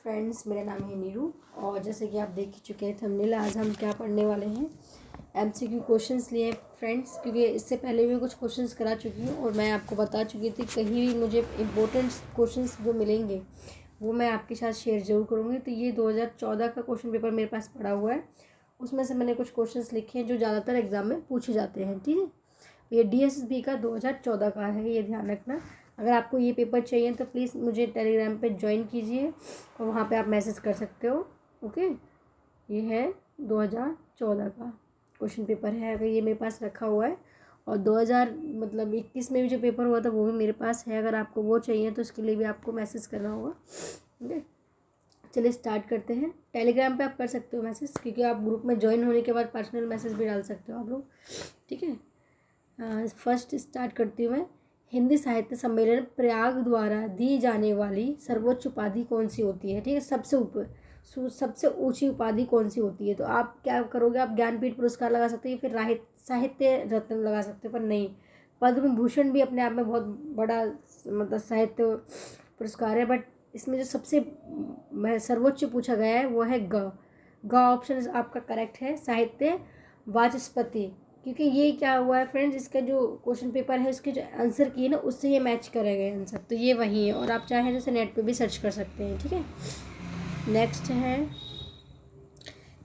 Friends, मेरा नाम है नीरू और जैसे कि आप देख ही चुके हैं थंबनेल, आज हम क्या पढ़ने वाले हैं। एमसीक्यू क्वेश्चंस लिए फ्रेंड्स, क्योंकि इससे पहले भी कुछ क्वेश्चंस करा चुकी हूँ और मैं आपको बता चुकी थी कहीं भी मुझे इम्पोर्टेंट क्वेश्चंस जो मिलेंगे वो मैं आपके साथ शेयर जरूर करूँगी। तो ये 2014 का क्वेश्चन पेपर मेरे पास पड़ा हुआ है, उसमें से मैंने कुछ क्वेश्चंस लिखे हैं जो ज़्यादातर एग्जाम में पूछे जाते हैं। ठीक है, ये DSSB का 2014 का है, ये ध्यान रखना। अगर आपको ये पेपर चाहिए तो प्लीज़ मुझे टेलीग्राम पे ज्वाइन कीजिए और वहाँ पे आप मैसेज कर सकते हो। ओके, ये है 2014 का क्वेश्चन पेपर है, अगर ये मेरे पास रखा हुआ है। और 2021 में भी जो पेपर हुआ था वो भी मेरे पास है, अगर आपको वो चाहिए तो उसके लिए भी आपको मैसेज करना होगा। ओके, चलिए स्टार्ट करते हैं। टेलीग्राम पे आप कर सकते हो मैसेज, क्योंकि आप ग्रुप में ज्वाइन होने के बाद पर्सनल मैसेज भी डाल सकते हो आप लोग। ठीक है, फर्स्ट स्टार्ट करती हूँ मैं। हिंदी साहित्य सम्मेलन प्रयाग द्वारा दी जाने वाली सर्वोच्च उपाधि कौन सी होती है? ठीक है, सबसे ऊंची उपाधि कौन सी होती है? तो आप क्या करोगे, आप ज्ञानपीठ पुरस्कार लगा सकते हैं, फिर साहित्य रत्न लगा सकते हो, पर नहीं, पद्म भूषण भी अपने आप में बहुत बड़ा मतलब साहित्य पुरस्कार है, बट इसमें जो सबसे सर्वोच्च पूछा गया है वो है ग ऑप्शन आपका करेक्ट है, साहित्य वाचस्पति। क्योंकि ये क्या हुआ है फ्रेंड्स, इसका जो क्वेश्चन पेपर है उसके जो आंसर किए ना उससे ये मैच करे गए आंसर, तो ये वही है। और आप चाहें जैसे नेट पे भी सर्च कर सकते हैं। ठीक है, नेक्स्ट है,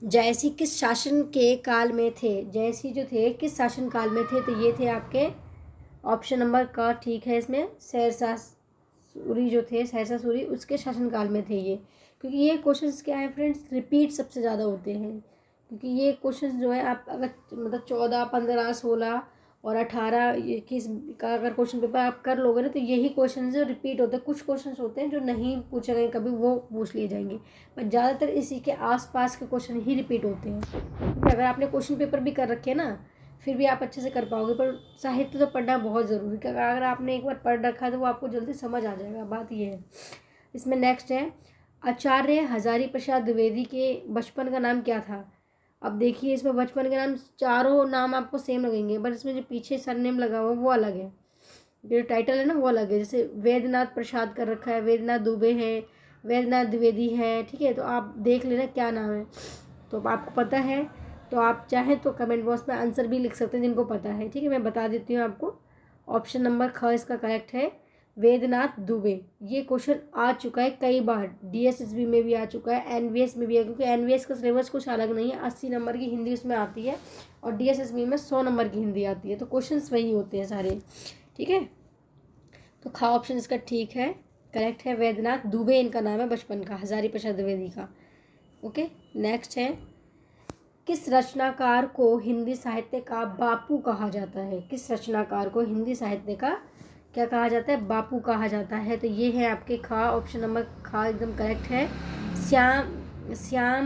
जयसी किस शासन के काल में थे? जयसी जो थे किस शासन काल में थे? तो ये थे आपके ऑप्शन नंबर का ठीक है इसमें, सहरसा सूरी जो थे, सहरसा सूरी, उसके शासनकाल में थे ये। क्योंकि ये क्वेश्चंस क्या है फ्रेंड्स, रिपीट सबसे ज़्यादा होते हैं, क्योंकि ये क्वेश्चंस जो है आप अगर मतलब 14, 15, 16 और 18, 21 का अगर क्वेश्चन पेपर आप कर लोगे ना तो यही क्वेश्चन जो रिपीट होते हैं। कुछ क्वेश्चंस होते हैं जो नहीं पूछे गए कभी, वो पूछ लिए जाएंगे, पर ज़्यादातर इसी के आसपास के क्वेश्चन ही रिपीट होते हैं। क्योंकि अगर आपने क्वेश्चन पेपर भी कर रखे हैं ना फिर भी आप अच्छे से कर पाओगे, पर साहित्य तो पढ़ना बहुत ज़रूरी है। अगर आपने एक बार पढ़ रखा है तो वो आपको जल्दी समझ आ जाएगा, बात ये है। इसमें नेक्स्ट है, आचार्य हजारी प्रसाद द्विवेदी के बचपन का नाम क्या था? अब देखिए, इसमें बचपन के नाम चारों नाम आपको सेम लगेंगे, बट इसमें जो पीछे सरनेम लगा हुआ वो अलग है, जो टाइटल है ना वो अलग है। जैसे वेदनाथ प्रसाद कर रखा है, वेदनाथ दुबे है, वेदनाथ द्विवेदी है। ठीक है, तो आप देख लेना क्या नाम है, तो आपको पता है तो आप चाहें तो कमेंट बॉक्स में आंसर भी लिख सकते हैं जिनको पता है। ठीक है, मैं बता देती हूँ आपको। ऑप्शन नंबर ख इसका करेक्ट है, वेदनाथ दुबे। ये क्वेश्चन आ चुका है कई बार, DSSB में भी आ चुका है, NVS में भी है, क्योंकि NVS का सिलेबस कुछ अलग नहीं है। 80 नंबर की हिंदी उसमें आती है और DSSB में 100 नंबर की हिंदी आती है, तो क्वेश्चन वही होते हैं सारे। ठीक है, तो खा ऑप्शन इसका ठीक है, करेक्ट है, वेदनाथ दुबे इनका नाम है बचपन का, हजारी प्रसाद द्विवेदी का। ओके, नेक्स्ट है, किस रचनाकार को हिंदी साहित्य का बापू कहा जाता है? किस रचनाकार को हिंदी साहित्य का क्या कहा जाता है? बापू कहा जाता है। तो ये है आपके खा, ऑप्शन नंबर खा एकदम करेक्ट है, सिया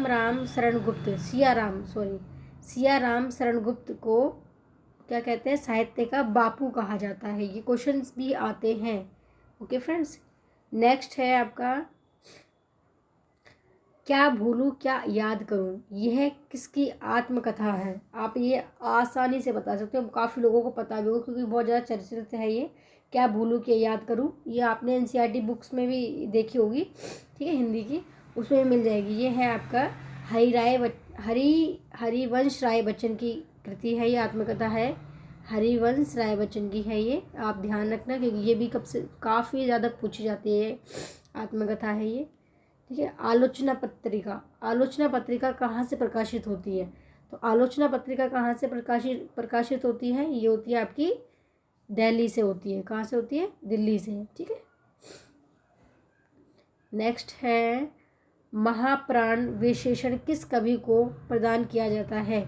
राम शरण गुप्त को क्या कहते हैं, साहित्य का बापू कहा जाता है। ये क्वेश्चंस भी आते हैं। ओके फ्रेंड्स, नेक्स्ट है आपका, क्या भूलूं क्या याद करूं? यह किसकी आत्मकथा है? आप ये आसानी से बता सकते हो, काफ़ी लोगों को पता भी होगा क्योंकि बहुत ज़्यादा चर्चित है ये। क्या भूलूं क्या याद करूं, ये आपने NCERT बुक्स में भी देखी होगी, ठीक है, हिंदी की, उसमें भी मिल जाएगी। ये है आपका हरिवंश राय बच्चन की कृति है, ये आत्मकथा है, हरिवंश राय बच्चन की है ये, आप ध्यान रखना क्योंकि ये भी कब से काफ़ी ज़्यादा पूछी जाती है, आत्मकथा है ये। ठीक है, आलोचना पत्रिका कहाँ से प्रकाशित होती है? तो आलोचना पत्रिका कहाँ से प्रकाशित होती है? ये होती है आपकी दिल्ली से होती है। कहाँ से होती है? दिल्ली से। ठीक है, नेक्स्ट है, महाप्राण विशेषण किस कवि को प्रदान किया जाता है?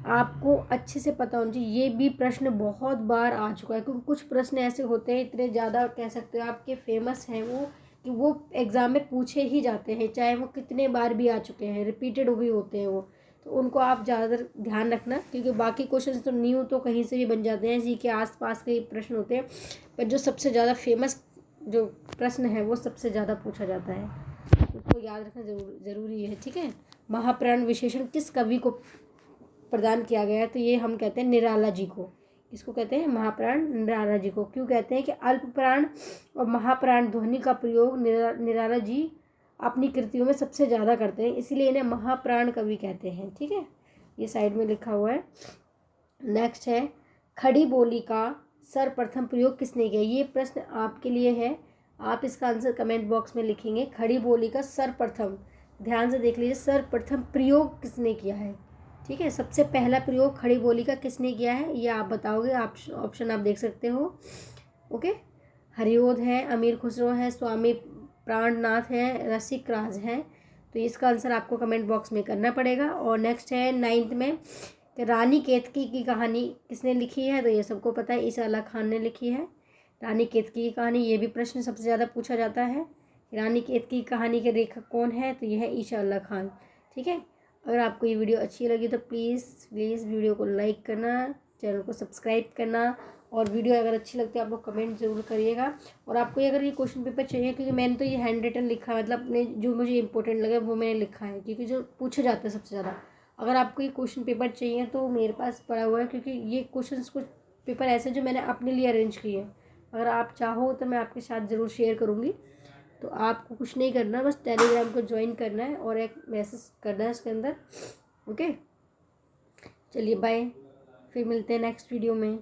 आपको अच्छे से पता होना चाहिए, ये भी प्रश्न बहुत बार आ चुका है, क्योंकि कुछ प्रश्न ऐसे होते हैं, इतने ज़्यादा कह सकते हो आपके फेमस हैं वो, कि वो एग्ज़ाम में पूछे ही जाते हैं, चाहे वो कितने बार भी आ चुके हैं, रिपीटेड भी होते हैं वो, तो उनको आप ज़्यादातर ध्यान रखना, क्योंकि बाकी क्वेश्चन तो न्यू तो कहीं से भी बन जाते हैं, इसी के आसपास के प्रश्न होते हैं, पर जो सबसे ज़्यादा फेमस जो प्रश्न है वो सबसे ज़्यादा पूछा जाता है, उसको याद रखना ज़रूरी है। ठीक है, महाप्राण विशेषण किस कवि को प्रदान किया गया है? तो ये हम कहते हैं निराला जी को। इसको कहते हैं महाप्राण निराला जी को। क्यों कहते हैं कि अल्प प्राण और महाप्राण ध्वनि का प्रयोग निराला जी अपनी कृतियों में सबसे ज़्यादा करते हैं, इसीलिए इन्हें महाप्राण कवि कहते हैं। ठीक है, ये साइड में लिखा हुआ है। नेक्स्ट है, खड़ी बोली का सर्वप्रथम प्रयोग किसने किया? ये प्रश्न आपके लिए है, आप इसका आंसर कमेंट बॉक्स में लिखेंगे। खड़ी बोली का सर्वप्रथम, ध्यान से देख लीजिए, सर्वप्रथम प्रयोग किसने किया है? ठीक है, सबसे पहला प्रयोग खड़ी बोली का किसने किया है, ये आप बताओगे। आप ऑप्शन आप देख सकते हो। ओके, हरिओध है, अमीर खुसरो है, स्वामी प्राणनाथ है, रसिक राज है। तो इसका आंसर आपको कमेंट बॉक्स में करना पड़ेगा। और नेक्स्ट है 9th में, रानी केतकी की कहानी किसने लिखी है? तो ये सबको पता है, ईसा अल्लाह खान ने लिखी है रानी केतकी की कहानी। ये भी प्रश्न सबसे ज़्यादा पूछा जाता है, रानी केतकी की कहानी के लेखक कौन है? तो ये है ईसा अल्लाह खान। ठीक है, अगर आपको ये वीडियो अच्छी लगी तो प्लीज़ वीडियो को लाइक करना, चैनल को सब्सक्राइब करना, और वीडियो अगर अच्छी लगती है आप लोग कमेंट ज़रूर करिएगा। और आपको अगर ये क्वेश्चन पेपर चाहिए, क्योंकि मैंने तो ये हैंड रिटन लिखा है, मतलब अपने जो मुझे इंपॉर्टेंट लगे वो मैंने लिखा है, क्योंकि जो पूछे जाते हैं सबसे ज़्यादा। अगर आपको ये क्वेश्चन पेपर चाहिए तो मेरे पास पड़ा हुआ है, क्योंकि ये क्वेश्चन कुछ पेपर ऐसे जो मैंने अपने लिए अरेंज किए हैं। अगर आप चाहो तो मैं आपके साथ ज़रूर शेयर करूँगी। तो आपको कुछ नहीं करना, बस टेलीग्राम को ज्वाइन करना है और एक मैसेज करना है उसके अंदर। ओके, चलिए बाय, फिर मिलते हैं नेक्स्ट वीडियो में।